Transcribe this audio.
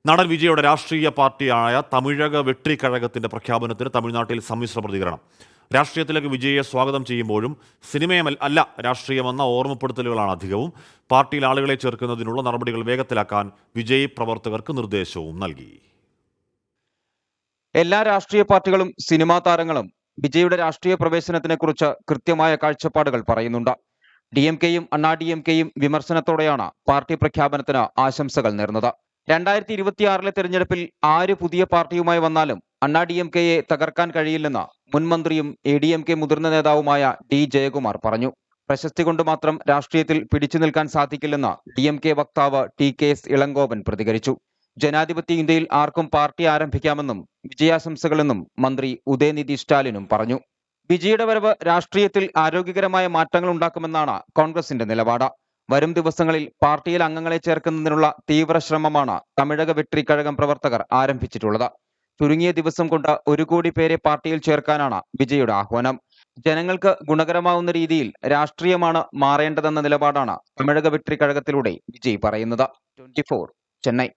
നടൻ വിജയുടെ രാഷ്ട്രീയ പാർട്ടിയായ തമിഴക വെട്രിക്കഴകത്തിന്റെ പ്രഖ്യാപനത്തിന് തമിഴ്നാട്ടിൽ സമ്മിശ്ര പ്രതികരണം. രാഷ്ട്രീയത്തിലേക്ക് വിജയെ സ്വാഗതം ചെയ്യുമ്പോഴും സിനിമയല്ല രാഷ്ട്രീയമെന്ന ഓർമ്മപ്പെടുത്തലുകളാണ് അധികവും. പാർട്ടിയിൽ ആളുകളെ ചേർക്കുന്നതിനുള്ള നടപടികൾ വേഗത്തിലാക്കാൻ വിജയ് പ്രവർത്തകർക്ക് നിർദ്ദേശവും നൽകി. എല്ലാ രാഷ്ട്രീയ പാർട്ടികളും സിനിമാ താരങ്ങളും വിജയുടെ രാഷ്ട്രീയ പ്രവേശനത്തിനെ കുറിച്ച് കൃത്യമായ കാഴ്ചപ്പാടുകൾ പറയുന്നുണ്ട്. DMK-യും അണ്ണാ DMK-യും വിമർശനത്തോടെയാണ് പാർട്ടി പ്രഖ്യാപനത്തിന് ആശംസകൾ നേർന്നത്. 2026 തെരഞ്ഞെടുപ്പിൽ ആര് പുതിയ പാർട്ടിയുമായി വന്നാലും അണ്ണാ DMK-യെ തകർക്കാൻ കഴിയില്ലെന്ന് മുൻ മന്ത്രിയും ADMK മുതിർന്ന നേതാവുമായ D. ജയകുമാർ പറഞ്ഞു. പ്രശസ്തി കൊണ്ട് മാത്രം രാഷ്ട്രീയത്തിൽ പിടിച്ചു നിൽക്കാൻ സാധിക്കില്ലെന്ന് DMK വക്താവ് TKS ഇളങ്കോവൻ പ്രതികരിച്ചു. ജനാധിപത്യ ഇന്ത്യയിൽ ആർക്കും പാർട്ടി ആരംഭിക്കാമെന്നും വിജയാശംസകളെന്നും മന്ത്രി ഉദയനിധി സ്റ്റാലിനും പറഞ്ഞു. വിജയുടെ വരവ് രാഷ്ട്രീയത്തിൽ ആരോഗ്യകരമായ മാറ്റങ്ങൾ ഉണ്ടാക്കുമെന്നാണ് കോൺഗ്രസിന്റെ നിലപാട്. വരും ദിവസങ്ങളിൽ പാർട്ടിയിൽ അംഗങ്ങളെ ചേർക്കുന്നതിനുള്ള തീവ്ര ശ്രമമാണ് തമിഴക വെട്രിക്കഴകം പ്രവർത്തകർ ആരംഭിച്ചിട്ടുള്ളത്. ചുരുങ്ങിയ ദിവസം കൊണ്ട് 1 കോടി പേരെ പാർട്ടിയിൽ ചേർക്കാനാണ് വിജയുടെ ആഹ്വാനം. ജനങ്ങൾക്ക് ഗുണകരമാവുന്ന രീതിയിൽ രാഷ്ട്രീയമാണ് മാറേണ്ടതെന്ന നിലപാടാണ് തമിഴക വെട്രിക്കഴകത്തിലൂടെ വിജയ് പറയുന്നത്. 24 ചെന്നൈ.